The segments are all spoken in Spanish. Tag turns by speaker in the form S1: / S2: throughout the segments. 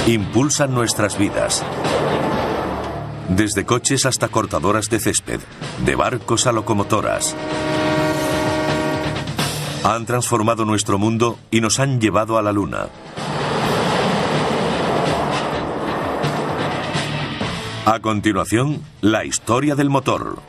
S1: impulsan nuestras vidas. Desde coches hasta cortadoras de césped, de barcos a locomotoras. Han transformado nuestro mundo y nos han llevado a la Luna. A continuación, la historia del motor.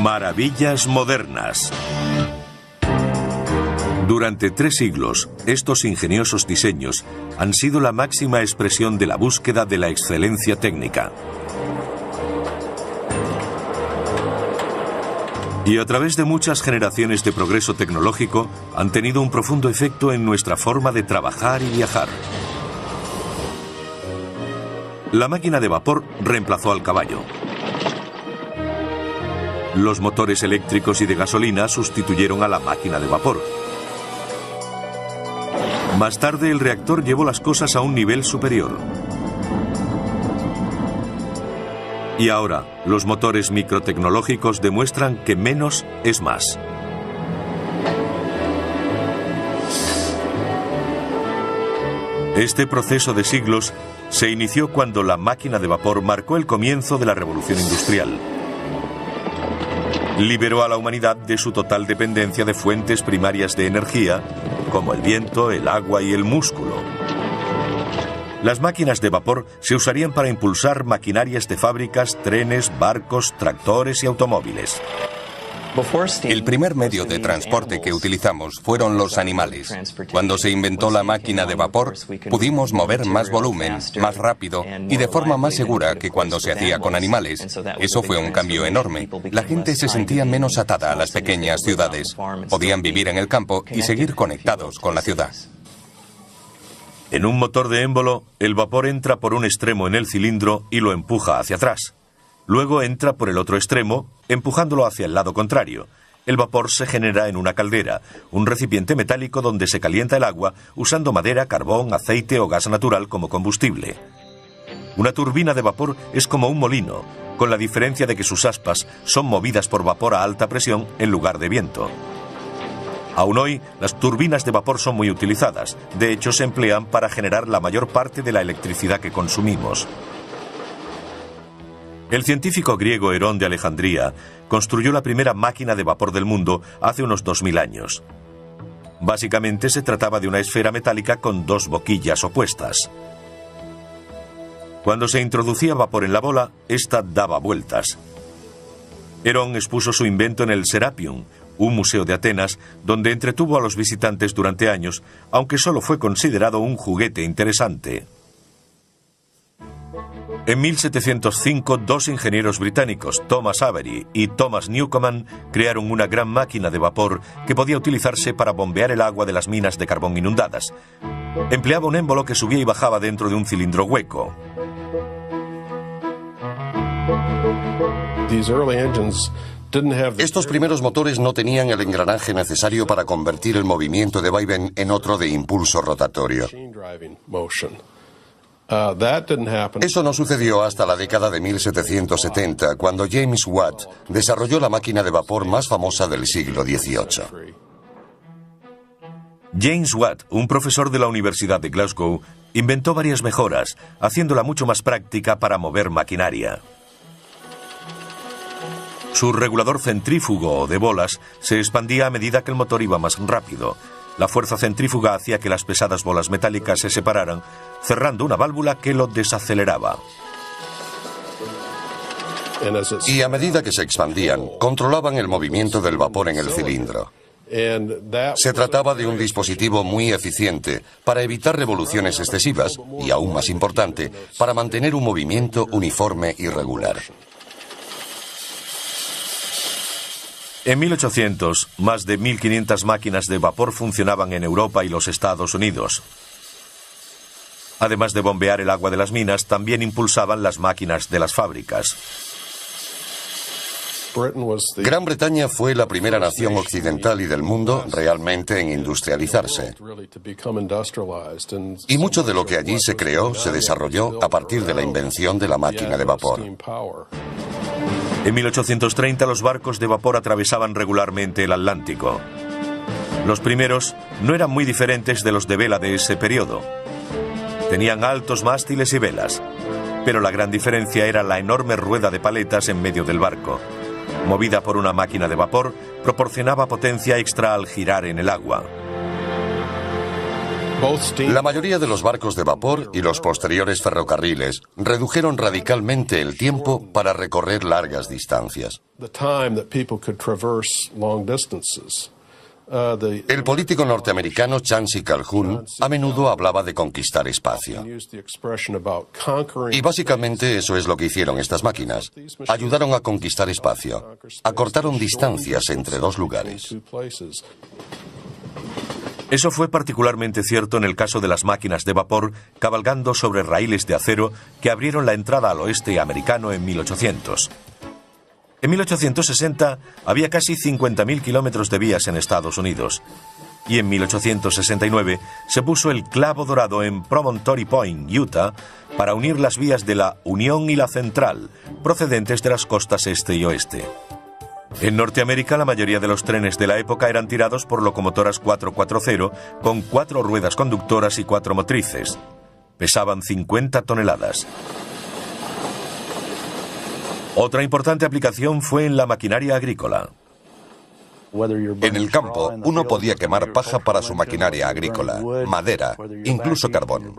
S1: Maravillas modernas. Durante 3 siglos, estos ingeniosos diseños han sido la máxima expresión de la búsqueda de la excelencia técnica. Y a través de muchas generaciones de progreso tecnológico, han tenido un profundo efecto en nuestra forma de trabajar y viajar. La máquina de vapor reemplazó al caballo. Los motores eléctricos y de gasolina sustituyeron a la máquina de vapor. Más tarde, el reactor llevó las cosas a un nivel superior. Y ahora, los motores microtecnológicos demuestran que menos es más. Este proceso de siglos se inició cuando la máquina de vapor marcó el comienzo de la revolución industrial. Liberó a la humanidad de su total dependencia de fuentes primarias de energía, como el viento, el agua y el músculo. Las máquinas de vapor se usarían para impulsar maquinarias de fábricas, trenes, barcos, tractores y automóviles.
S2: El primer medio de transporte que utilizamos fueron los animales. Cuando se inventó la máquina de vapor, pudimos mover más volumen, más rápido y de forma más segura que cuando se hacía con animales. Eso fue un cambio enorme. La gente se sentía menos atada a las pequeñas ciudades. Podían vivir en el campo y seguir conectados con la ciudad.
S1: En un motor de émbolo, el vapor entra por un extremo en el cilindro y lo empuja hacia atrás. Luego entra por el otro extremo, empujándolo hacia el lado contrario. El vapor se genera en una caldera, un recipiente metálico donde se calienta el agua usando madera, carbón, aceite o gas natural como combustible. Una turbina de vapor es como un molino, con la diferencia de que sus aspas son movidas por vapor a alta presión en lugar de viento. Aún hoy, las turbinas de vapor son muy utilizadas. De hecho, se emplean para generar la mayor parte de la electricidad que consumimos. El científico griego Herón de Alejandría construyó la primera máquina de vapor del mundo hace unos 2000 años. Básicamente se trataba de una esfera metálica con 2 boquillas opuestas. Cuando se introducía vapor en la bola, ésta daba vueltas. Herón expuso su invento en el Serapion, un museo de Atenas, donde entretuvo a los visitantes durante años, aunque solo fue considerado un juguete interesante. En 1705, 2 ingenieros británicos, Thomas Avery y Thomas Newcomen, crearon una gran máquina de vapor que podía utilizarse para bombear el agua de las minas de carbón inundadas. Empleaba un émbolo que subía y bajaba dentro de un cilindro hueco.
S3: Estos primeros motores no tenían el engranaje necesario para convertir el movimiento de vaivén en otro de impulso rotatorio. Eso no sucedió hasta la década de 1770, cuando James Watt desarrolló la máquina de vapor más famosa del siglo XVIII.
S1: James Watt, un profesor de la Universidad de Glasgow, inventó varias mejoras, haciéndola mucho más práctica para mover maquinaria. Su regulador centrífugo o de bolas se expandía a medida que el motor iba más rápido. La fuerza centrífuga hacía que las pesadas bolas metálicas se separaran, cerrando una válvula que lo desaceleraba.
S3: Y a medida que se expandían, controlaban el movimiento del vapor en el cilindro. Se trataba de un dispositivo muy eficiente para evitar revoluciones excesivas y, aún más importante, para mantener un movimiento uniforme y regular.
S1: En 1800, más de 1.500 máquinas de vapor funcionaban en Europa y los Estados Unidos. Además de bombear el agua de las minas, también impulsaban las máquinas de las fábricas.
S3: Gran Bretaña fue la primera nación occidental y del mundo realmente en industrializarse. Y mucho de lo que allí se creó se desarrolló a partir de la invención de la máquina de vapor.
S1: En 1830 los barcos de vapor atravesaban regularmente el Atlántico. Los primeros no eran muy diferentes de los de vela de ese periodo. Tenían altos mástiles y velas, pero la gran diferencia era la enorme rueda de paletas en medio del barco. Movida por una máquina de vapor, proporcionaba potencia extra al girar en el agua.
S3: La mayoría de los barcos de vapor y los posteriores ferrocarriles redujeron radicalmente el tiempo para recorrer largas distancias. El político norteamericano Chancy Calhoun a menudo hablaba de conquistar espacio. Y básicamente eso es lo que hicieron estas máquinas. Ayudaron a conquistar espacio. Acortaron distancias entre dos lugares.
S1: Eso fue particularmente cierto en el caso de las máquinas de vapor cabalgando sobre raíles de acero que abrieron la entrada al oeste americano en 1800. En 1860 había casi 50.000 kilómetros de vías en Estados Unidos. Y en 1869 se puso el clavo dorado en Promontory Point, Utah, para unir las vías de la Unión y la Central, procedentes de las costas este y oeste. En Norteamérica, la mayoría de los trenes de la época eran tirados por locomotoras 440 con 4 ruedas conductoras y 4 motrices. Pesaban 50 toneladas. Otra importante aplicación fue en la maquinaria agrícola.
S2: En el campo, uno podía quemar paja para su maquinaria agrícola, madera, incluso carbón.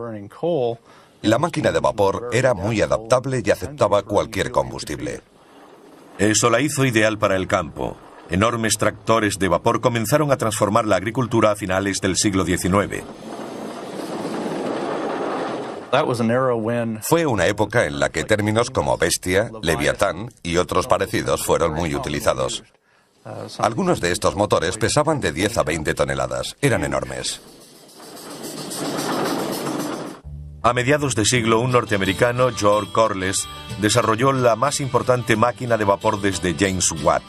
S2: La máquina de vapor era muy adaptable y aceptaba cualquier combustible.
S1: Eso la hizo ideal para el campo. Enormes tractores de vapor comenzaron a transformar la agricultura a finales del siglo XIX.
S2: Fue una época en la que términos como bestia, leviatán y otros parecidos fueron muy utilizados. Algunos de estos motores pesaban de 10 a 20 toneladas. Eran enormes.
S1: A mediados de siglo, un norteamericano, George Corliss, desarrolló la más importante máquina de vapor desde James Watt.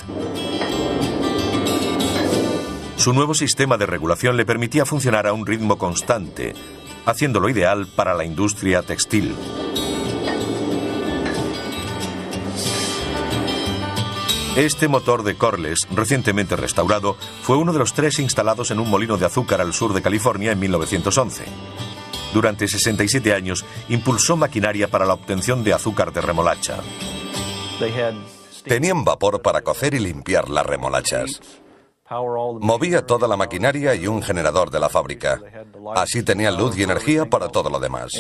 S1: Su nuevo sistema de regulación le permitía funcionar a un ritmo constante, haciéndolo ideal para la industria textil. Este motor de Corliss, recientemente restaurado, fue uno de los 3 instalados en un molino de azúcar al sur de California en 1911. Durante 67 años, impulsó maquinaria para la obtención de azúcar de remolacha.
S2: Tenían vapor para cocer y limpiar las remolachas. Movía toda la maquinaria y un generador de la fábrica. Así tenían luz y energía para todo lo demás.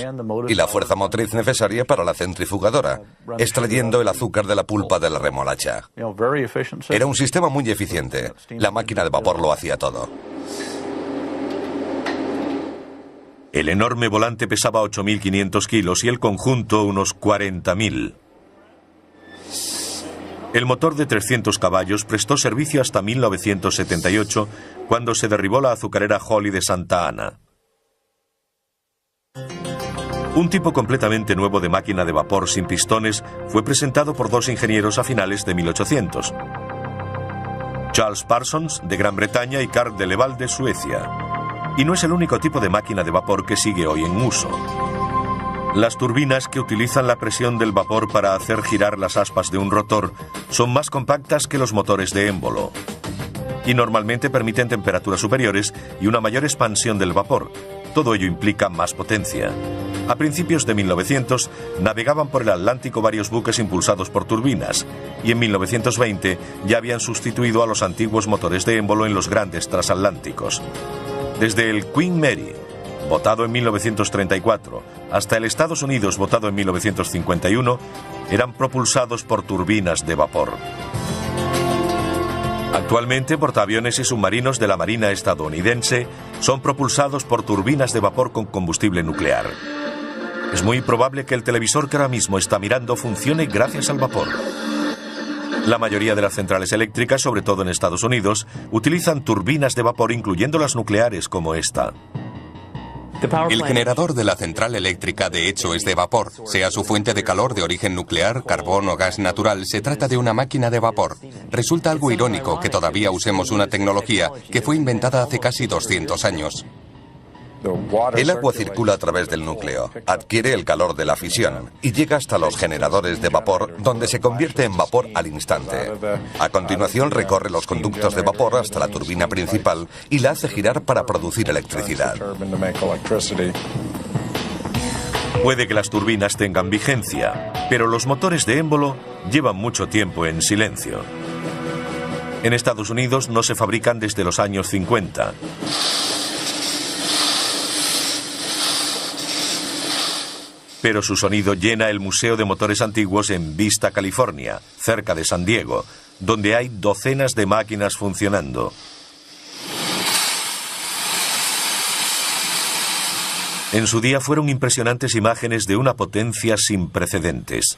S2: Y la fuerza motriz necesaria para la centrifugadora, extrayendo el azúcar de la pulpa de la remolacha. Era un sistema muy eficiente. La máquina de vapor lo hacía todo.
S1: El enorme volante pesaba 8.500 kilos y el conjunto unos 40.000. El motor de 300 caballos prestó servicio hasta 1978, cuando se derribó la azucarera Holly de Santa Ana. Un tipo completamente nuevo de máquina de vapor sin pistones fue presentado por 2 ingenieros a finales de 1800. Charles Parsons, de Gran Bretaña, y Carl de Leval, de Suecia. Y no es el único tipo de máquina de vapor que sigue hoy en uso. Las turbinas, que utilizan la presión del vapor para hacer girar las aspas de un rotor, son más compactas que los motores de émbolo. Y normalmente permiten temperaturas superiores y una mayor expansión del vapor. Todo ello implica más potencia. A principios de 1900 navegaban por el Atlántico varios buques impulsados por turbinas, y en 1920 ya habían sustituido a los antiguos motores de émbolo en los grandes transatlánticos. Desde el Queen Mary, votado en 1934, hasta el Estados Unidos, votado en 1951, eran propulsados por turbinas de vapor. Actualmente, portaaviones y submarinos de la Marina estadounidense son propulsados por turbinas de vapor con combustible nuclear. Es muy probable que el televisor que ahora mismo está mirando funcione gracias al vapor. La mayoría de las centrales eléctricas, sobre todo en Estados Unidos, utilizan turbinas de vapor, incluyendo las nucleares como esta.
S2: El generador de la central eléctrica de hecho es de vapor. Sea su fuente de calor de origen nuclear, carbón o gas natural, se trata de una máquina de vapor. Resulta algo irónico que todavía usemos una tecnología que fue inventada hace casi 200 años.
S3: El agua circula a través del núcleo, adquiere el calor de la fisión y llega hasta los generadores de vapor, donde se convierte en vapor al instante. A continuación recorre los conductos de vapor hasta la turbina principal y la hace girar para producir electricidad.
S1: Puede que las turbinas tengan vigencia, pero los motores de émbolo llevan mucho tiempo en silencio. En Estados Unidos no se fabrican desde los años 50. Pero su sonido llena el Museo de Motores Antiguos en Vista, California, cerca de San Diego, donde hay docenas de máquinas funcionando. En su día fueron impresionantes imágenes de una potencia sin precedentes.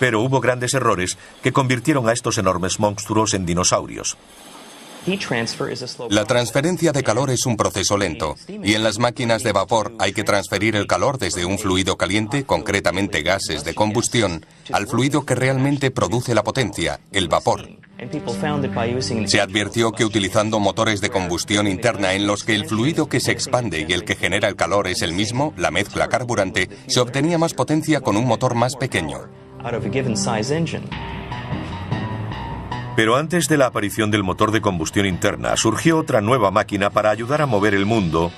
S1: Pero hubo grandes errores que convirtieron a estos enormes monstruos en dinosaurios.
S2: La transferencia de calor es un proceso lento, y en las máquinas de vapor hay que transferir el calor desde un fluido caliente, concretamente gases de combustión, al fluido que realmente produce la potencia, el vapor. Se advirtió que utilizando motores de combustión interna en los que el fluido que se expande y el que genera el calor es el mismo, la mezcla carburante, se obtenía más potencia con un motor más pequeño.
S1: Pero antes de la aparición del motor de combustión interna, surgió otra nueva máquina para ayudar a mover el mundo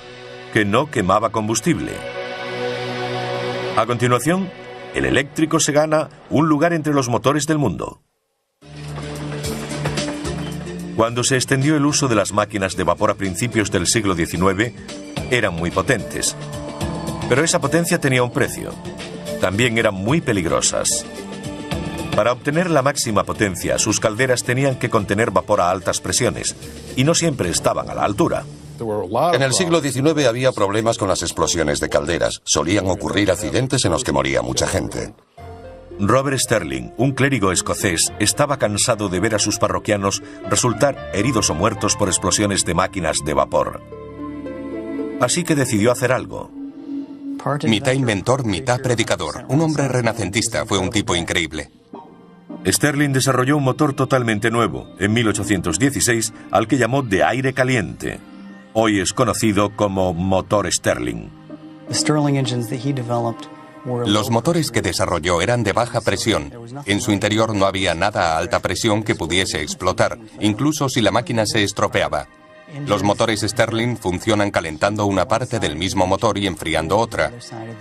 S1: que no quemaba combustible. A continuación, el eléctrico se gana un lugar entre los motores del mundo. Cuando se extendió el uso de las máquinas de vapor a principios del siglo XIX, eran muy potentes. Pero esa potencia tenía un precio. También eran muy peligrosas. Para obtener la máxima potencia, sus calderas tenían que contener vapor a altas presiones, y no siempre estaban a la altura.
S3: En el siglo XIX había problemas con las explosiones de calderas. Solían ocurrir accidentes en los que moría mucha gente.
S1: Robert Sterling, un clérigo escocés, estaba cansado de ver a sus parroquianos resultar heridos o muertos por explosiones de máquinas de vapor. Así que decidió hacer algo.
S2: Mitad inventor, mitad predicador. Un hombre renacentista, fue un tipo increíble.
S1: Sterling desarrolló un motor totalmente nuevo, en 1816, al que llamó de aire caliente. Hoy es conocido como motor Sterling.
S2: Los motores que desarrolló eran de baja presión. En su interior no había nada a alta presión que pudiese explotar, incluso si la máquina se estropeaba. Los motores Sterling funcionan calentando una parte del mismo motor y enfriando otra.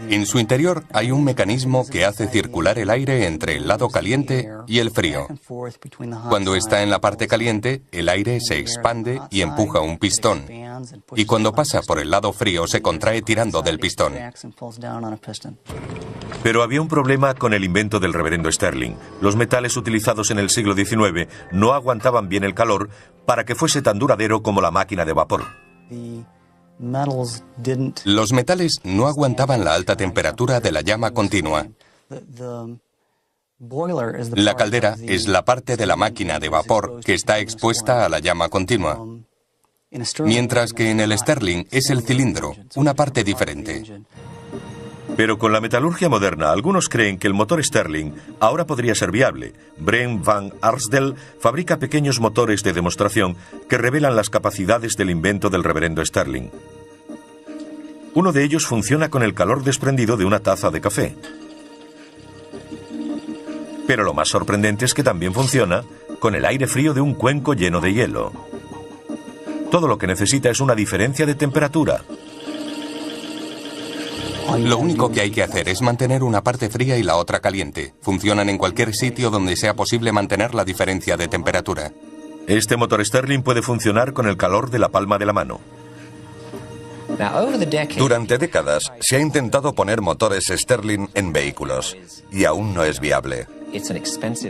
S2: En su interior hay un mecanismo que hace circular el aire entre el lado caliente y el frío. Cuando está en la parte caliente, el aire se expande y empuja un pistón. Y cuando pasa por el lado frío, se contrae tirando del pistón.
S1: Pero había un problema con el invento del reverendo Sterling. Los metales utilizados en el siglo XIX no aguantaban bien el calor para que fuese tan duradero como la máquina de vapor.
S2: Los metales no aguantaban la alta temperatura de la llama continua. La caldera es la parte de la máquina de vapor que está expuesta a la llama continua, mientras que en el Sterling es el cilindro, una parte diferente.
S1: Pero con la metalurgia moderna, algunos creen que el motor Sterling ahora podría ser viable. Brent van Arsdale fabrica pequeños motores de demostración que revelan las capacidades del invento del reverendo Sterling. Uno de ellos funciona con el calor desprendido de una taza de café. Pero lo más sorprendente es que también funciona con el aire frío de un cuenco lleno de hielo. Todo lo que necesita es una diferencia de temperatura.
S2: Lo único que hay que hacer es mantener una parte fría y la otra caliente. Funcionan en cualquier sitio donde sea posible mantener la diferencia de temperatura.
S1: Este motor Sterling puede funcionar con el calor de la palma de la mano.
S3: Durante décadas se ha intentado poner motores Sterling en vehículos y aún no es viable.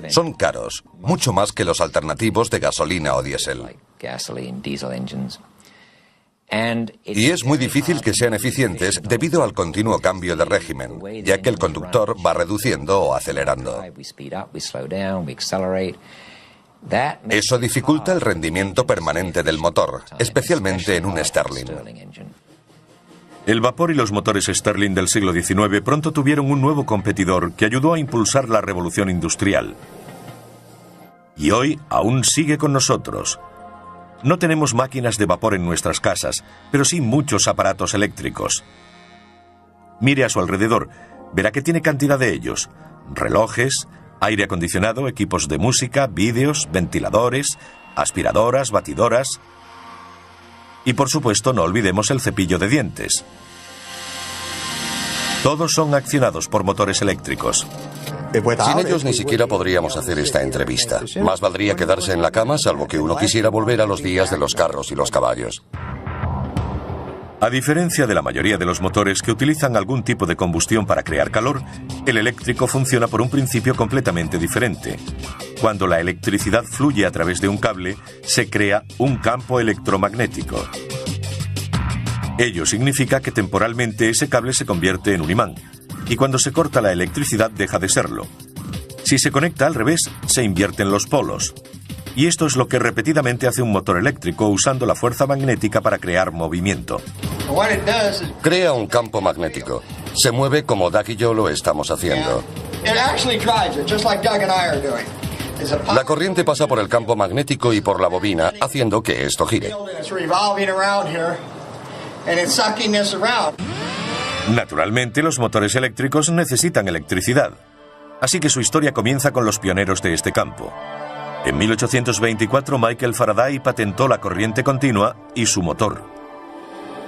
S3: Son caros, mucho más que los alternativos de gasolina o diésel. Y es muy difícil que sean eficientes debido al continuo cambio de régimen, ya que el conductor va reduciendo o acelerando. Eso dificulta el rendimiento permanente del motor, especialmente en un Sterling.
S1: El vapor y los motores Stirling del siglo XIX pronto tuvieron un nuevo competidor que ayudó a impulsar la revolución industrial. Y hoy aún sigue con nosotros. No tenemos máquinas de vapor en nuestras casas, pero sí muchos aparatos eléctricos. Mire a su alrededor, verá que tiene cantidad de ellos: relojes, aire acondicionado, equipos de música, vídeos, ventiladores, aspiradoras, batidoras. Y por supuesto no olvidemos el cepillo de dientes. Todos son accionados por motores eléctricos.
S3: Sin ellos ni siquiera podríamos hacer esta entrevista. Más valdría quedarse en la cama, salvo que uno quisiera volver a los días de los carros y los caballos.
S1: A diferencia de la mayoría de los motores que utilizan algún tipo de combustión para crear calor, el eléctrico funciona por un principio completamente diferente. Cuando la electricidad fluye a través de un cable, se crea un campo electromagnético. Ello significa que temporalmente ese cable se convierte en un imán, y cuando se corta la electricidad deja de serlo. Si se conecta al revés, se invierten los polos. Y esto es lo que repetidamente hace un motor eléctrico usando la fuerza magnética para crear movimiento.
S3: Crea un campo magnético. Se mueve como Doug y yo lo estamos haciendo. La corriente pasa por el campo magnético y por la bobina, haciendo que esto gire.
S1: Naturalmente, los motores eléctricos necesitan electricidad. Así que su historia comienza con los pioneros de este campo. En 1824, Michael Faraday patentó la corriente continua y su motor.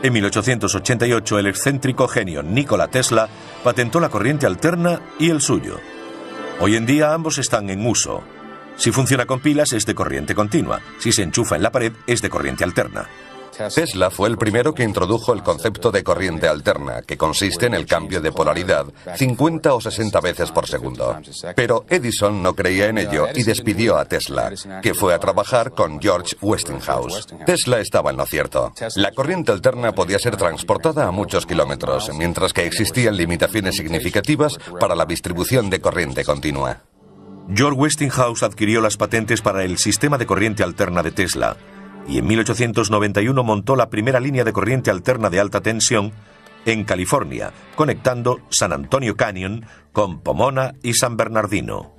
S1: En 1888, el excéntrico genio Nikola Tesla patentó la corriente alterna y el suyo. Hoy en día ambos están en uso. Si funciona con pilas es de corriente continua, si se enchufa en la pared es de corriente alterna.
S2: Tesla fue el primero que introdujo el concepto de corriente alterna, que consiste en el cambio de polaridad 50 o 60 veces por segundo. Pero Edison no creía en ello y despidió a Tesla, que fue a trabajar con George Westinghouse. Tesla estaba en lo cierto. La corriente alterna podía ser transportada a muchos kilómetros, mientras que existían limitaciones significativas para la distribución de corriente continua.
S1: George Westinghouse adquirió las patentes para el sistema de corriente alterna de Tesla, y en 1891 montó la primera línea de corriente alterna de alta tensión en California, conectando San Antonio Canyon con Pomona y San Bernardino.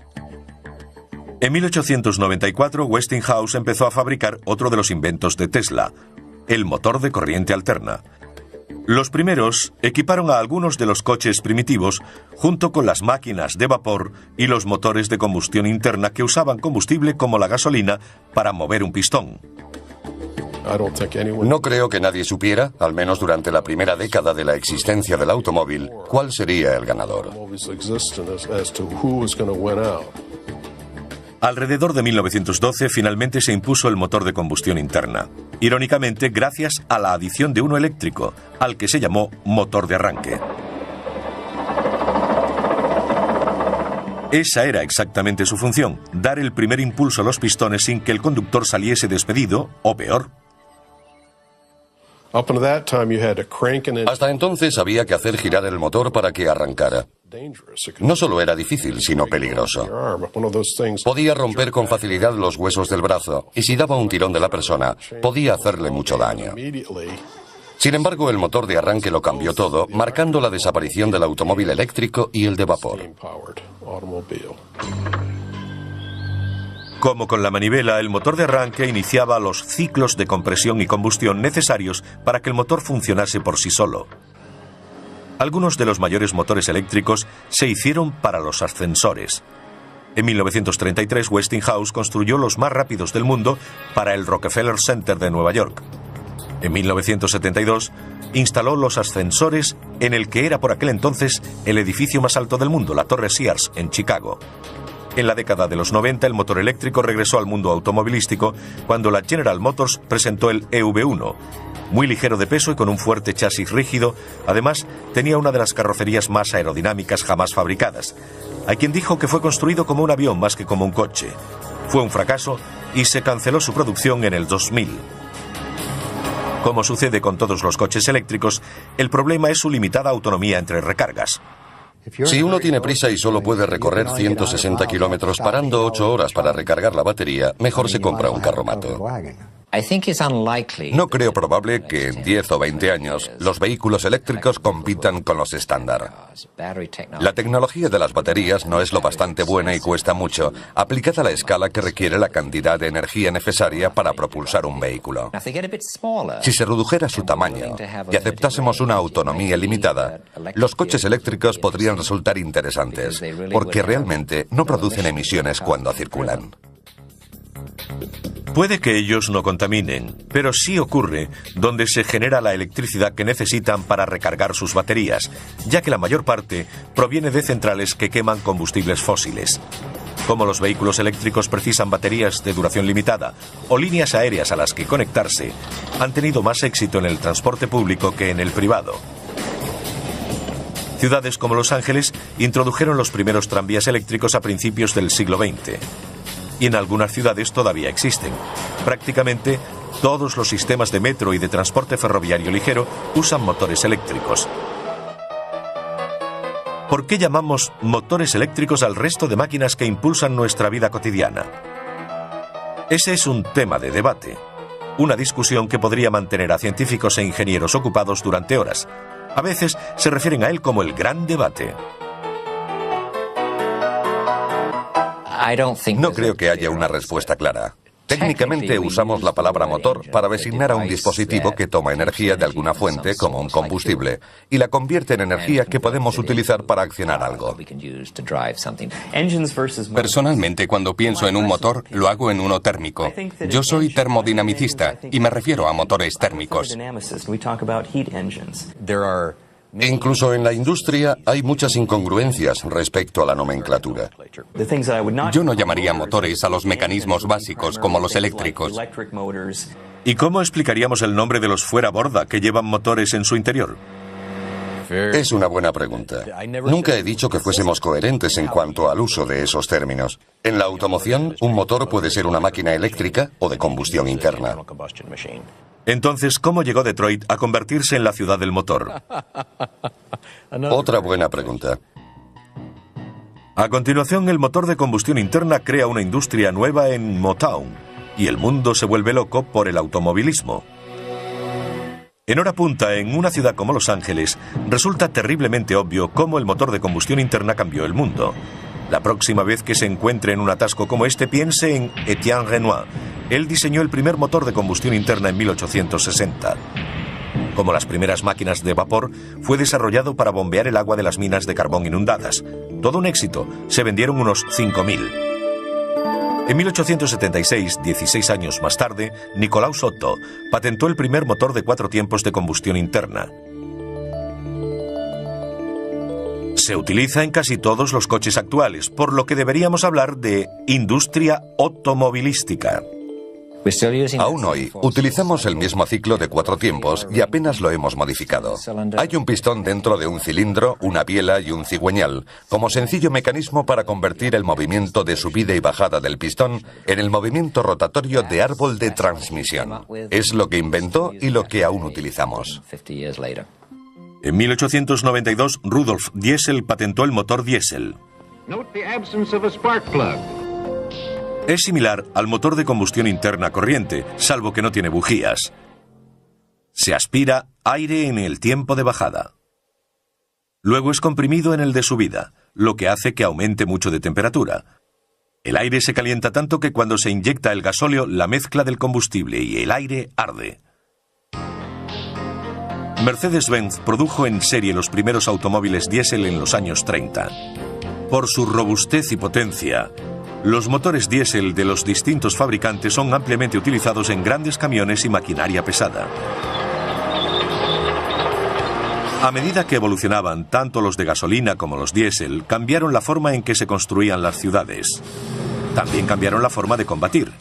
S1: En 1894, Westinghouse empezó a fabricar otro de los inventos de Tesla, el motor de corriente alterna. Los primeros equiparon a algunos de los coches primitivos junto con las máquinas de vapor y los motores de combustión interna que usaban combustible como la gasolina para mover un pistón.
S3: No creo que nadie supiera, al menos durante la primera década de la existencia del automóvil, cuál sería el ganador.
S1: Alrededor de 1912 finalmente se impuso el motor de combustión interna. Irónicamente, gracias a la adición de uno eléctrico, al que se llamó motor de arranque. Esa era exactamente su función, dar el primer impulso a los pistones sin que el conductor saliese despedido, o peor.
S3: Hasta entonces había que hacer girar el motor para que arrancara. No solo era difícil, sino peligroso. Podía romper con facilidad los huesos del brazo, y si daba un tirón de la persona, podía hacerle mucho daño. Sin embargo, el motor de arranque lo cambió todo, marcando la desaparición del automóvil eléctrico y el de vapor.
S1: Como con la manivela, el motor de arranque iniciaba los ciclos de compresión y combustión necesarios para que el motor funcionase por sí solo. Algunos de los mayores motores eléctricos se hicieron para los ascensores. En 1933, Westinghouse construyó los más rápidos del mundo para el Rockefeller Center de Nueva York. En 1972, instaló los ascensores en el que era por aquel entonces el edificio más alto del mundo, la Torre Sears, en Chicago. En la década de los 90, el motor eléctrico regresó al mundo automovilístico cuando la General Motors presentó el EV1. Muy ligero de peso y con un fuerte chasis rígido, además tenía una de las carrocerías más aerodinámicas jamás fabricadas. Hay quien dijo que fue construido como un avión más que como un coche. Fue un fracaso y se canceló su producción en el 2000. Como sucede con todos los coches eléctricos, el problema es su limitada autonomía entre recargas.
S3: Si uno tiene prisa y solo puede recorrer 160 kilómetros parando 8 horas para recargar la batería, mejor se compra un carromato. No creo probable que en 10 o 20 años los vehículos eléctricos compitan con los estándar. La tecnología de las baterías no es lo bastante buena y cuesta mucho, aplicada a la escala que requiere la cantidad de energía necesaria para propulsar un vehículo. Si se redujera su tamaño y aceptásemos una autonomía limitada, los coches eléctricos podrían resultar interesantes, porque realmente no producen emisiones cuando circulan.
S1: Puede que ellos no contaminen, pero sí ocurre donde se genera la electricidad que necesitan para recargar sus baterías, ya que la mayor parte proviene de centrales que queman combustibles fósiles. Como los vehículos eléctricos precisan baterías de duración limitada o líneas aéreas a las que conectarse, han tenido más éxito en el transporte público que en el privado. Ciudades como Los Ángeles introdujeron los primeros tranvías eléctricos a principios del siglo XX. Y en algunas ciudades todavía existen. Prácticamente todos los sistemas de metro y de transporte ferroviario ligero usan motores eléctricos. ¿Por qué llamamos motores eléctricos al resto de máquinas que impulsan nuestra vida cotidiana? Ese es un tema de debate, una discusión que podría mantener a científicos e ingenieros ocupados durante horas. A veces se refieren a él como el gran debate.
S3: No creo que haya una respuesta clara. Técnicamente usamos la palabra motor para designar a un dispositivo que toma energía de alguna fuente, como un combustible, y la convierte en energía que podemos utilizar para accionar algo.
S2: Personalmente, cuando pienso en un motor, lo hago en uno térmico. Yo soy termodinamicista y me refiero a motores térmicos.
S3: Incluso en la industria hay muchas incongruencias respecto a la nomenclatura.
S2: Yo no llamaría motores a los mecanismos básicos como los eléctricos.
S1: ¿Y cómo explicaríamos el nombre de los fuera borda que llevan motores en su interior?
S3: Es una buena pregunta. Nunca he dicho que fuésemos coherentes en cuanto al uso de esos términos. En la automoción, un motor puede ser una máquina eléctrica o de combustión interna.
S1: Entonces, ¿cómo llegó Detroit a convertirse en la ciudad del motor?
S3: Otra buena pregunta.
S1: A continuación, el motor de combustión interna crea una industria nueva en Motown, y el mundo se vuelve loco por el automovilismo. En hora punta, en una ciudad como Los Ángeles, resulta terriblemente obvio cómo el motor de combustión interna cambió el mundo. La próxima vez que se encuentre en un atasco como este, piense en Etienne Renoir. Él diseñó el primer motor de combustión interna en 1860. Como las primeras máquinas de vapor, fue desarrollado para bombear el agua de las minas de carbón inundadas. Todo un éxito, se vendieron unos 5.000. En 1876, 16 años más tarde, Nicolaus Otto patentó el primer motor de 4 tiempos de combustión interna. Se utiliza en casi todos los coches actuales, por lo que deberíamos hablar de industria automovilística.
S3: Aún hoy, utilizamos el mismo ciclo de 4 tiempos y apenas lo hemos modificado. Hay un pistón dentro de un cilindro, una biela y un cigüeñal, como sencillo mecanismo para convertir el movimiento de subida y bajada del pistón en el movimiento rotatorio de árbol de transmisión. Es lo que inventó y lo que aún utilizamos.
S1: En 1892, Rudolf Diesel patentó el motor diésel. Es similar al motor de combustión interna corriente, salvo que no tiene bujías. Se aspira aire en el tiempo de bajada. Luego es comprimido en el de subida, lo que hace que aumente mucho de temperatura. El aire se calienta tanto que cuando se inyecta el gasóleo, la mezcla del combustible y el aire arde. Mercedes-Benz produjo en serie los primeros automóviles diésel en los años 30. Por su robustez y potencia, los motores diésel de los distintos fabricantes son ampliamente utilizados en grandes camiones y maquinaria pesada. A medida que evolucionaban tanto los de gasolina como los diésel, cambiaron la forma en que se construían las ciudades. También cambiaron la forma de combatir.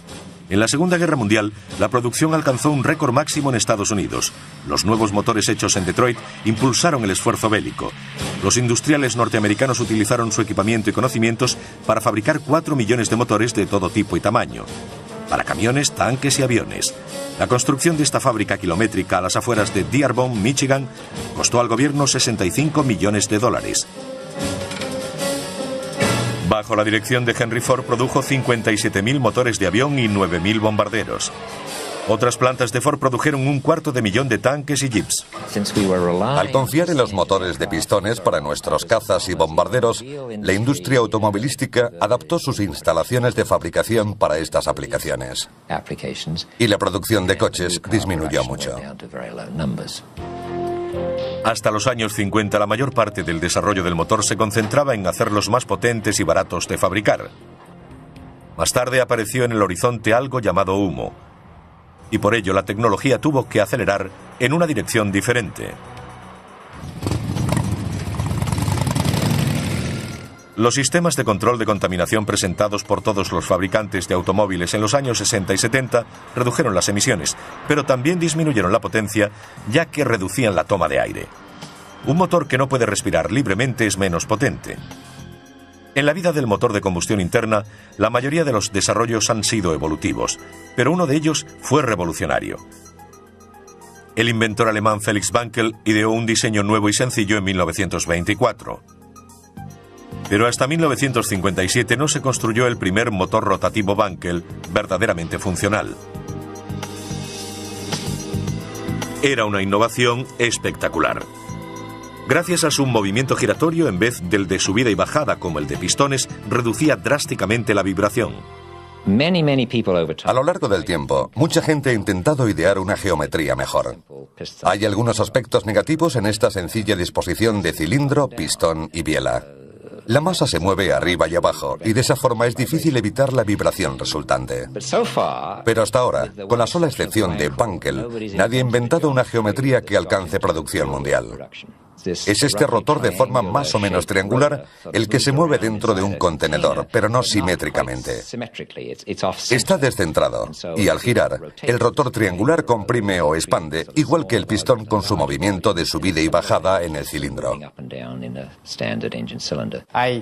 S1: En la Segunda Guerra Mundial, la producción alcanzó un récord máximo en Estados Unidos. Los nuevos motores hechos en Detroit impulsaron el esfuerzo bélico. Los industriales norteamericanos utilizaron su equipamiento y conocimientos para fabricar 4 millones de motores de todo tipo y tamaño, para camiones, tanques y aviones. La construcción de esta fábrica kilométrica a las afueras de Dearborn, Michigan, costó al gobierno $65 millones. Bajo la dirección de Henry Ford produjo 57.000 motores de avión y 9.000 bombarderos. Otras plantas de Ford produjeron 250.000 de tanques y jeeps.
S3: Al confiar en los motores de pistones para nuestros cazas y bombarderos, la industria automovilística adaptó sus instalaciones de fabricación para estas aplicaciones. Y la producción de coches disminuyó mucho.
S1: Hasta los años 50, la mayor parte del desarrollo del motor se concentraba en hacerlos más potentes y baratos de fabricar. Más tarde apareció en el horizonte algo llamado humo, y por ello la tecnología tuvo que acelerar en una dirección diferente. Los sistemas de control de contaminación presentados por todos los fabricantes de automóviles en los años 60 y 70 redujeron las emisiones, pero también disminuyeron la potencia, ya que reducían la toma de aire. Un motor que no puede respirar libremente es menos potente. En la vida del motor de combustión interna, la mayoría de los desarrollos han sido evolutivos, pero uno de ellos fue revolucionario. El inventor alemán Felix Wankel ideó un diseño nuevo y sencillo en 1924. Pero hasta 1957 no se construyó el primer motor rotativo Wankel verdaderamente funcional. Era una innovación espectacular. Gracias a su movimiento giratorio, en vez del de subida y bajada como el de pistones, reducía drásticamente la vibración.
S3: A lo largo del tiempo, mucha gente ha intentado idear una geometría mejor. Hay algunos aspectos negativos en esta sencilla disposición de cilindro, pistón y biela. La masa se mueve arriba y abajo y de esa forma es difícil evitar la vibración resultante. Pero hasta ahora, con la sola excepción de Wankel, nadie ha inventado una geometría que alcance producción mundial. Es este rotor de forma más o menos triangular el que se mueve dentro de un contenedor, pero no simétricamente. Está descentrado y al girar, el rotor triangular comprime o expande, igual que el pistón con su movimiento de subida y bajada en el cilindro.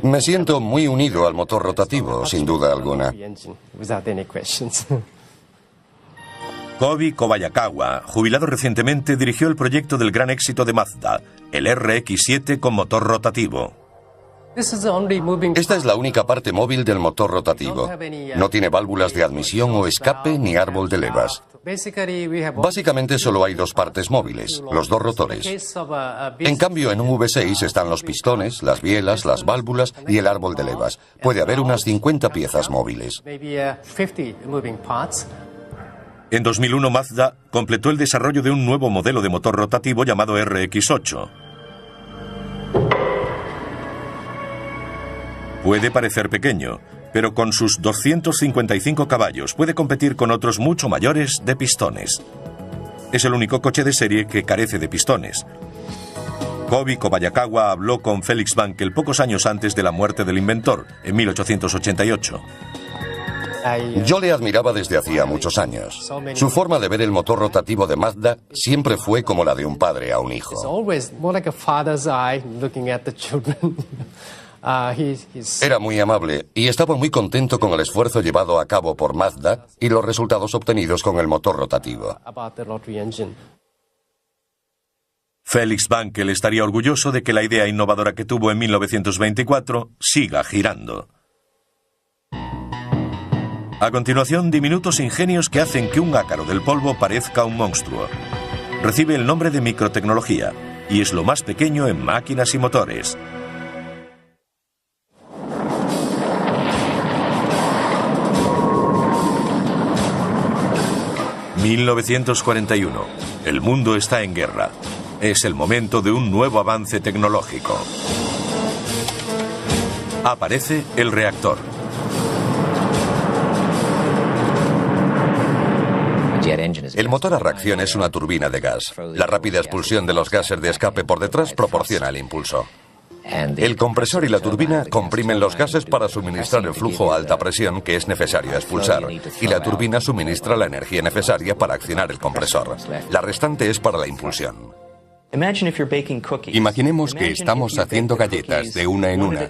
S3: Me siento muy unido al motor rotativo, sin duda alguna.
S1: Kobi Kobayakawa, jubilado recientemente, dirigió el proyecto del gran éxito de Mazda, el RX-7 con motor rotativo.
S3: Esta es la única parte móvil del motor rotativo. No tiene válvulas de admisión o escape ni árbol de levas. Básicamente solo hay dos partes móviles, los dos rotores. En cambio, en un V6 están los pistones, las bielas, las válvulas y el árbol de levas. Puede haber unas 50 piezas móviles.
S1: En 2001, Mazda completó el desarrollo de un nuevo modelo de motor rotativo llamado RX-8. Puede parecer pequeño, pero con sus 255 caballos puede competir con otros mucho mayores de pistones. Es el único coche de serie que carece de pistones. Kobi Kobayakawa habló con Felix Wankel pocos años antes de la muerte del inventor, en 1888.
S3: Yo le admiraba desde hacía muchos años. Su forma de ver el motor rotativo de Mazda siempre fue como la de un padre a un hijo. Era muy amable y estaba muy contento con el esfuerzo llevado a cabo por Mazda y los resultados obtenidos con el motor rotativo.
S1: Felix Wankel estaría orgulloso de que la idea innovadora que tuvo en 1924 siga girando. A continuación, diminutos ingenios que hacen que un ácaro del polvo parezca un monstruo. Recibe el nombre de microtecnología y es lo más pequeño en máquinas y motores. ...1941. El mundo está en guerra. Es el momento de un nuevo avance tecnológico. Aparece el reactor.
S3: El motor a reacción es una turbina de gas. La rápida expulsión de los gases de escape por detrás proporciona el impulso. El compresor y la turbina comprimen los gases para suministrar el flujo a alta presión que es necesario expulsar, y la turbina suministra la energía necesaria para accionar el compresor. La restante es para la impulsión.
S2: Imaginemos que estamos haciendo galletas de una en una.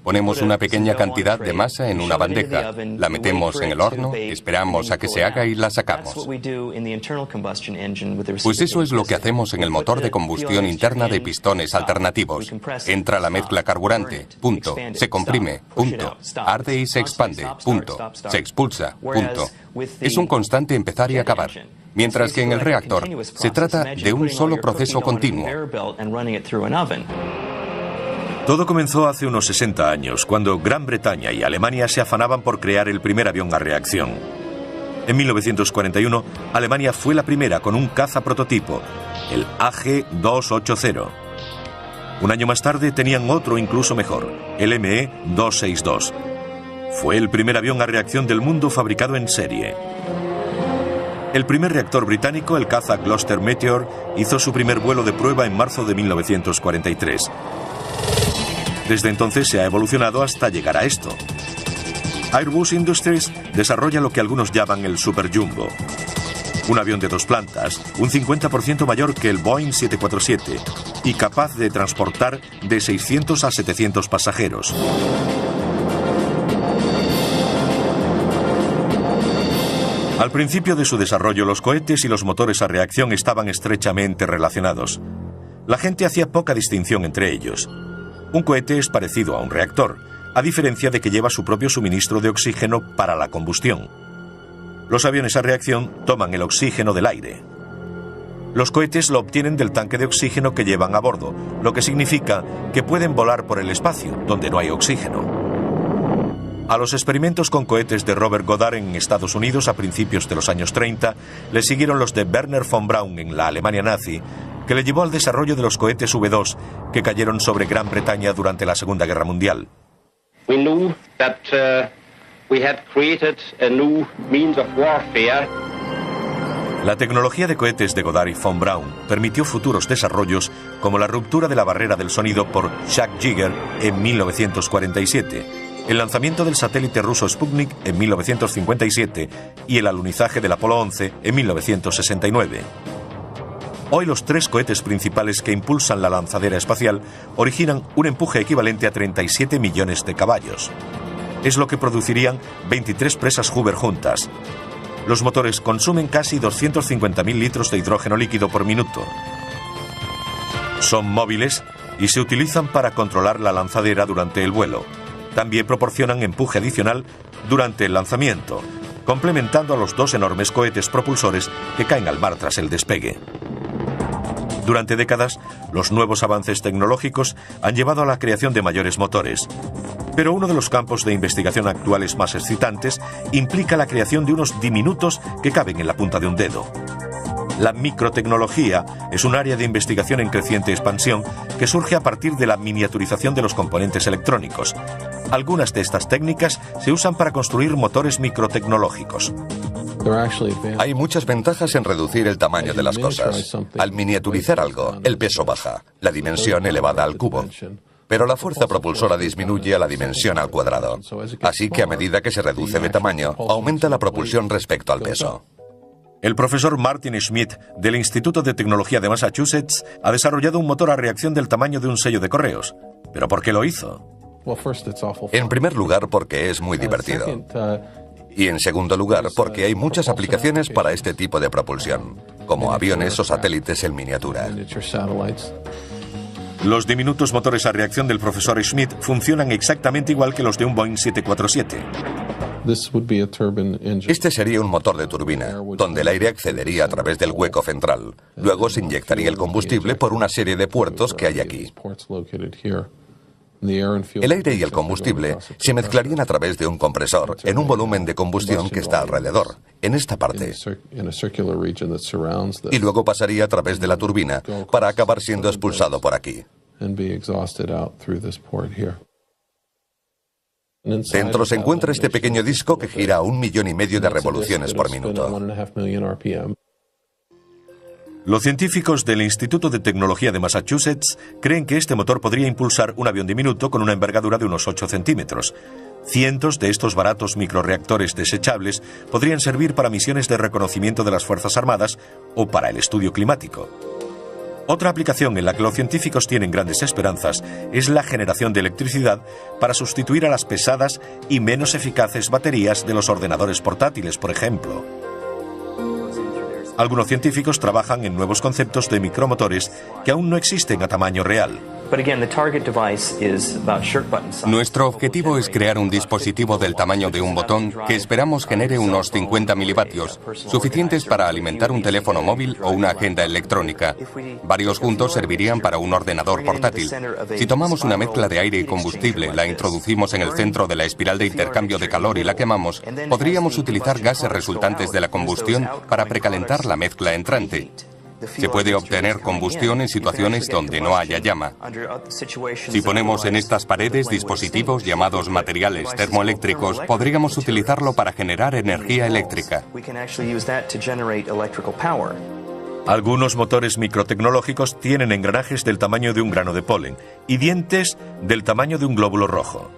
S2: Ponemos una pequeña cantidad de masa en una bandeja, la metemos en el horno, esperamos a que se haga y la sacamos. Pues eso es lo que hacemos en el motor de combustión interna de pistones alternativos. Entra la mezcla carburante, punto. Se comprime, punto. Arde y se expande, punto. Se expulsa, punto. Es un constante empezar y acabar. Mientras que en el reactor se trata de un solo proceso continuo.
S1: Todo comenzó hace unos 60 años, cuando Gran Bretaña y Alemania se afanaban por crear el primer avión a reacción. En 1941, Alemania fue la primera con un caza prototipo, el AG-280. Un año más tarde tenían otro incluso mejor, el ME-262. Fue el primer avión a reacción del mundo fabricado en serie. El primer reactor británico, el caza Gloster Meteor, hizo su primer vuelo de prueba en marzo de 1943. Desde entonces se ha evolucionado hasta llegar a esto. Airbus Industries desarrolla lo que algunos llaman el Super Jumbo. Un avión de 2 plantas, un 50% mayor que el Boeing 747 y capaz de transportar de 600 a 700 pasajeros. Al principio de su desarrollo, los cohetes y los motores a reacción estaban estrechamente relacionados. La gente hacía poca distinción entre ellos. Un cohete es parecido a un reactor, a diferencia de que lleva su propio suministro de oxígeno para la combustión. Los aviones a reacción toman el oxígeno del aire. Los cohetes lo obtienen del tanque de oxígeno que llevan a bordo, lo que significa que pueden volar por el espacio, donde no hay oxígeno. A los experimentos con cohetes de Robert Goddard en Estados Unidos a principios de los años 30 le siguieron los de Werner von Braun en la Alemania nazi, que le llevó al desarrollo de los cohetes V2 que cayeron sobre Gran Bretaña durante la Segunda Guerra Mundial.
S4: We knew that we had created a new means of warfare.
S1: La tecnología de cohetes de Goddard y von Braun permitió futuros desarrollos como la ruptura de la barrera del sonido por Chuck Yeager en 1947, el lanzamiento del satélite ruso Sputnik en 1957 y el alunizaje del Apolo 11 en 1969. Hoy los 3 cohetes principales que impulsan la lanzadera espacial originan un empuje equivalente a 37 millones de caballos. Es lo que producirían 23 presas Hoover juntas. Los motores consumen casi 250.000 litros de hidrógeno líquido por minuto. Son móviles y se utilizan para controlar la lanzadera durante el vuelo. También proporcionan empuje adicional durante el lanzamiento, complementando a los 2 enormes cohetes propulsores que caen al mar tras el despegue. Durante décadas, los nuevos avances tecnológicos han llevado a la creación de mayores motores. Pero uno de los campos de investigación actuales más excitantes implica la creación de unos diminutos que caben en la punta de un dedo. La microtecnología es un área de investigación en creciente expansión que surge a partir de la miniaturización de los componentes electrónicos. Algunas de estas técnicas se usan para construir motores microtecnológicos.
S3: Hay muchas ventajas en reducir el tamaño de las cosas. Al miniaturizar algo, el peso baja, la dimensión elevada al cubo. Pero la fuerza propulsora disminuye a la dimensión al cuadrado. Así que a medida que se reduce de tamaño, aumenta la propulsión respecto al peso.
S1: El profesor Martin Schmidt del Instituto de Tecnología de Massachusetts ha desarrollado un motor a reacción del tamaño de un sello de correos. ¿Pero por qué lo hizo?
S3: En primer lugar, porque es muy divertido. Y en segundo lugar, porque hay muchas aplicaciones para este tipo de propulsión, como aviones o satélites en miniatura.
S1: Los diminutos motores a reacción del profesor Schmidt funcionan exactamente igual que los de un Boeing 747.
S3: Este sería un motor de turbina, donde el aire accedería a través del hueco central. Luego se inyectaría el combustible por una serie de puertos que hay aquí. El aire y el combustible se mezclarían a través de un compresor en un volumen de combustión que está alrededor, en esta parte. Y luego pasaría a través de la turbina para acabar siendo expulsado por aquí. Dentro se encuentra este pequeño disco que gira a 1,5 millones de revoluciones por minuto.
S1: Los científicos del Instituto de Tecnología de Massachusetts creen que este motor podría impulsar un avión diminuto con una envergadura de unos 8 centímetros. Cientos de estos baratos microreactores desechables podrían servir para misiones de reconocimiento de las Fuerzas Armadas o para el estudio climático. Otra aplicación en la que los científicos tienen grandes esperanzas es la generación de electricidad para sustituir a las pesadas y menos eficaces baterías de los ordenadores portátiles, por ejemplo. Algunos científicos trabajan en nuevos conceptos de micromotores que aún no existen a tamaño real.
S2: Nuestro objetivo es crear un dispositivo del tamaño de un botón que esperamos genere unos 50 milivatios, suficientes para alimentar un teléfono móvil o una agenda electrónica. Varios juntos servirían para un ordenador portátil. Si tomamos una mezcla de aire y combustible, la introducimos en el centro de la espiral de intercambio de calor y la quemamos, podríamos utilizar gases resultantes de la combustión para precalentar la mezcla entrante. Se puede obtener combustión en situaciones donde no haya llama. Si ponemos en estas paredes dispositivos llamados materiales termoeléctricos, podríamos utilizarlo para generar energía eléctrica.
S1: Algunos motores microtecnológicos tienen engranajes del tamaño de un grano de polen y dientes del tamaño de un glóbulo rojo.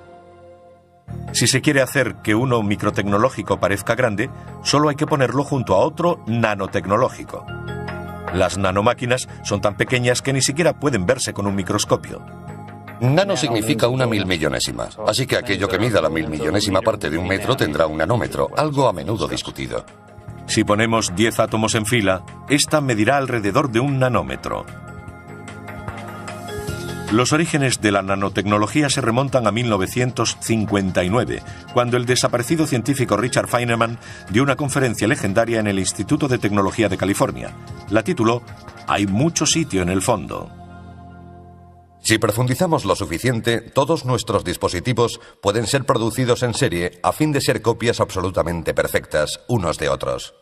S1: Si se quiere hacer que uno microtecnológico parezca grande, solo hay que ponerlo junto a otro nanotecnológico. Las nanomáquinas son tan pequeñas que ni siquiera pueden verse con un microscopio.
S3: Nano significa una milmillonésima, así que aquello que mida la milmillonésima parte de un metro tendrá un nanómetro, algo a menudo discutido.
S1: Si ponemos 10 átomos en fila, esta medirá alrededor de un nanómetro. Los orígenes de la nanotecnología se remontan a 1959, cuando el desaparecido científico Richard Feynman dio una conferencia legendaria en el Instituto de Tecnología de California. La tituló «Hay mucho sitio en el fondo».
S3: Si profundizamos lo suficiente, todos nuestros dispositivos pueden ser producidos en serie a fin de ser copias absolutamente perfectas unos de otros.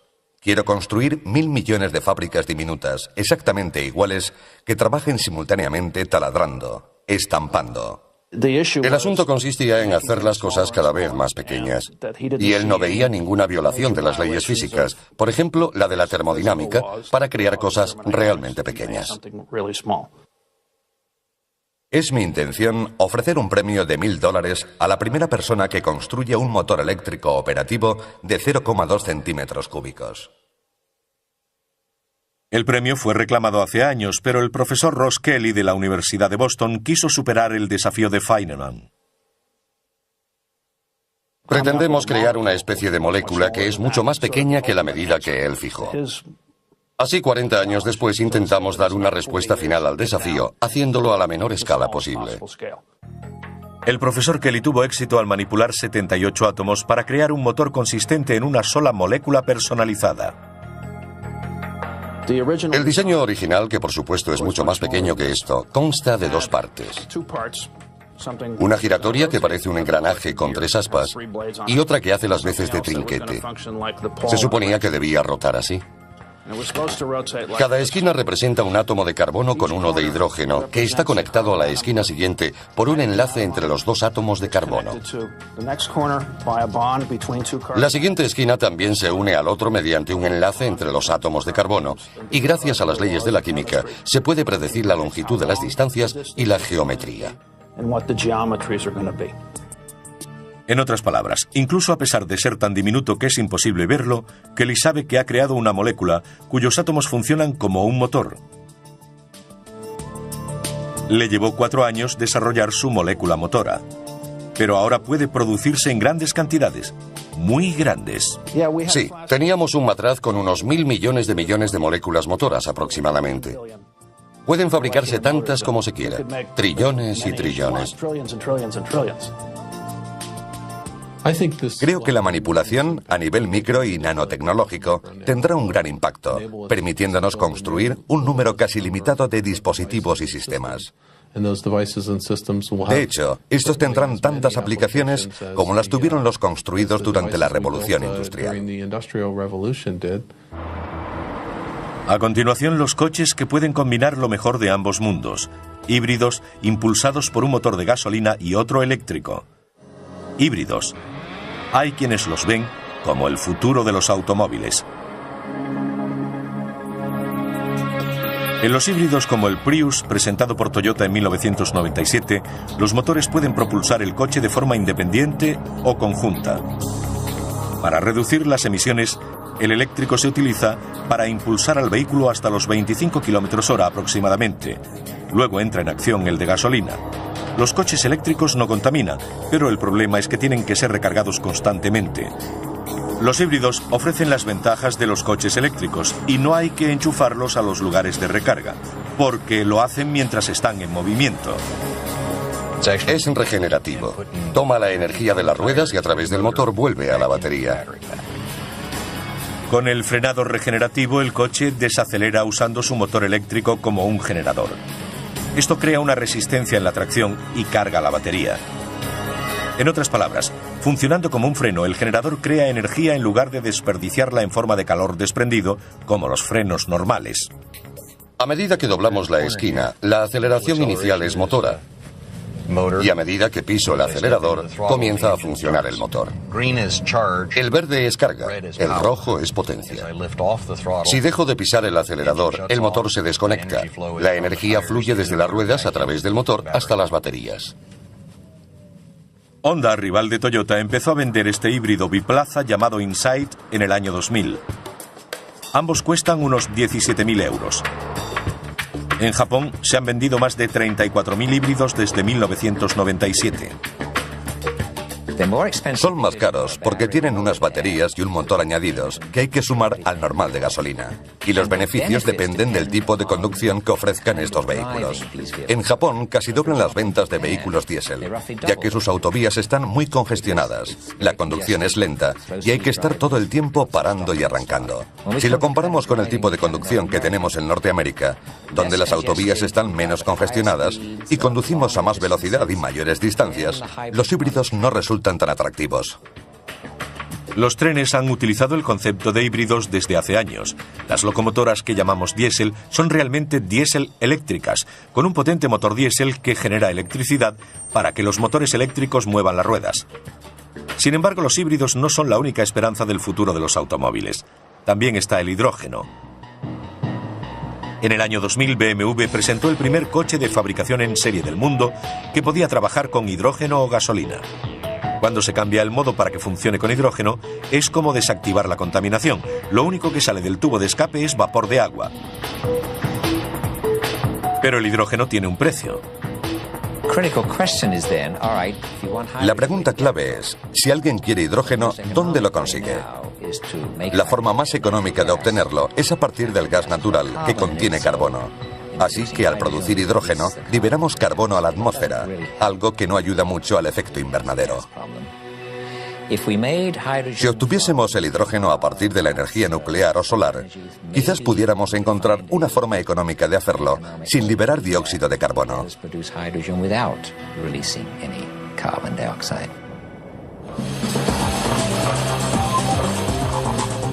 S3: Quiero construir 1.000 millones de fábricas diminutas, exactamente iguales, que trabajen simultáneamente taladrando, estampando. El asunto consistía en hacer las cosas cada vez más pequeñas. Y él no veía ninguna violación de las leyes físicas, por ejemplo, la de la termodinámica, para crear cosas realmente pequeñas. Es mi intención ofrecer un premio de $1.000 a la primera persona que construya un motor eléctrico operativo de 0,2 centímetros cúbicos.
S1: El premio fue reclamado hace años, pero el profesor Ross Kelly de la Universidad de Boston quiso superar el desafío de Feynman.
S3: Pretendemos crear una especie de molécula que es mucho más pequeña que la medida que él fijó. Así, 40 años después, intentamos dar una respuesta final al desafío, haciéndolo a la menor escala posible.
S1: El profesor Kelly tuvo éxito al manipular 78 átomos para crear un motor consistente en una sola molécula personalizada.
S3: El diseño original, que por supuesto es mucho más pequeño que esto, consta de 2 partes. Una giratoria que parece un engranaje con 3 aspas y otra que hace las veces de trinquete. Se suponía que debía rotar así. Cada esquina representa un átomo de carbono con uno de hidrógeno, que está conectado a la esquina siguiente por un enlace entre los 2 átomos de carbono. La siguiente esquina también se une al otro mediante un enlace entre los átomos de carbono, y gracias a las leyes de la química se puede predecir la longitud de las distancias y la geometría.
S1: En otras palabras, incluso a pesar de ser tan diminuto que es imposible verlo, Kelly sabe que ha creado una molécula cuyos átomos funcionan como un motor. Le llevó 4 años desarrollar su molécula motora, pero ahora puede producirse en grandes cantidades, muy grandes.
S3: Sí, teníamos un matraz con unos 1.000 millones de moléculas motoras aproximadamente. Pueden fabricarse tantas como se quiera, trillones y trillones. Creo que la manipulación a nivel micro y nanotecnológico tendrá un gran impacto, permitiéndonos construir un número casi limitado de dispositivos y sistemas. De hecho, estos tendrán tantas aplicaciones como las tuvieron los construidos durante la Revolución Industrial.
S1: A continuación, los coches que pueden combinar lo mejor de ambos mundos, híbridos impulsados por un motor de gasolina y otro eléctrico. Híbridos. Hay quienes los ven como el futuro de los automóviles. En los híbridos como el Prius, presentado por Toyota en 1997, los motores pueden propulsar el coche de forma independiente o conjunta. Para reducir las emisiones, el eléctrico se utiliza para impulsar al vehículo hasta los 25 km/h aproximadamente. Luego entra en acción el de gasolina. Los coches eléctricos no contaminan, pero el problema es que tienen que ser recargados constantemente. Los híbridos ofrecen las ventajas de los coches eléctricos y no hay que enchufarlos a los lugares de recarga, porque lo hacen mientras están en movimiento.
S3: Es regenerativo. Toma la energía de las ruedas y a través del motor vuelve a la batería.
S1: Con el frenado regenerativo, el coche desacelera usando su motor eléctrico como un generador. Esto crea una resistencia en la tracción y carga la batería. En otras palabras, funcionando como un freno, el generador crea energía en lugar de desperdiciarla en forma de calor desprendido, como los frenos normales.
S3: A medida que doblamos la esquina, la aceleración inicial es motora. Y a medida que piso el acelerador, comienza a funcionar el motor. El verde es carga, el rojo es potencia. Si dejo de pisar el acelerador, el motor se desconecta. La energía fluye desde las ruedas a través del motor hasta las baterías.
S1: Honda, rival de Toyota, empezó a vender este híbrido biplaza llamado Insight en el año 2000. Ambos cuestan unos 17.000 euros. En Japón se han vendido más de 34.000 híbridos desde 1997.
S2: Son más caros porque tienen unas baterías y un motor añadidos que hay que sumar al normal de gasolina. Y los beneficios dependen del tipo de conducción que ofrezcan estos vehículos. En Japón casi doblan las ventas de vehículos diésel, ya que sus autovías están muy congestionadas, la conducción es lenta y hay que estar todo el tiempo parando y arrancando. Si lo comparamos con el tipo de conducción que tenemos en Norteamérica, donde las autovías están menos congestionadas y conducimos a más velocidad y mayores distancias, los híbridos no resultan tan atractivos.
S1: Los trenes han utilizado el concepto de híbridos desde hace años. Las locomotoras que llamamos diésel son realmente diésel eléctricas, con un potente motor diésel que genera electricidad para que los motores eléctricos muevan las ruedas. Sin embargo, los híbridos no son la única esperanza del futuro de los automóviles. También está el hidrógeno. En el año 2000, BMW presentó el primer coche de fabricación en serie del mundo que podía trabajar con hidrógeno o gasolina. Cuando se cambia el modo para que funcione con hidrógeno, es como desactivar la contaminación. Lo único que sale del tubo de escape es vapor de agua. Pero el hidrógeno tiene un precio.
S2: La pregunta clave es, si alguien quiere hidrógeno, ¿dónde lo consigue? La forma más económica de obtenerlo es a partir del gas natural, que contiene carbono. Así que al producir hidrógeno, liberamos carbono a la atmósfera, algo que no ayuda mucho al efecto invernadero. Si obtuviésemos el hidrógeno a partir de la energía nuclear o solar, quizás pudiéramos encontrar una forma económica de hacerlo sin liberar dióxido de carbono.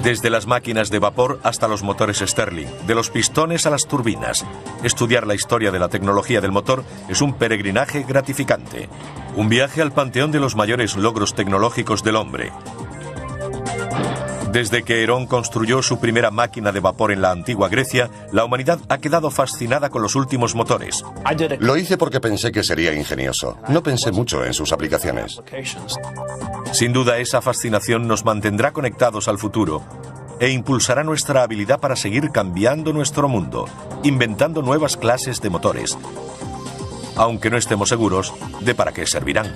S1: Desde las máquinas de vapor hasta los motores Stirling, de los pistones a las turbinas. Estudiar la historia de la tecnología del motor es un peregrinaje gratificante. Un viaje al panteón de los mayores logros tecnológicos del hombre. Desde que Herón construyó su primera máquina de vapor en la antigua Grecia, la humanidad ha quedado fascinada con los últimos motores.
S3: Lo hice porque pensé que sería ingenioso. No pensé mucho en sus aplicaciones.
S1: Sin duda, esa fascinación nos mantendrá conectados al futuro e impulsará nuestra habilidad para seguir cambiando nuestro mundo, inventando nuevas clases de motores, aunque no estemos seguros de para qué servirán.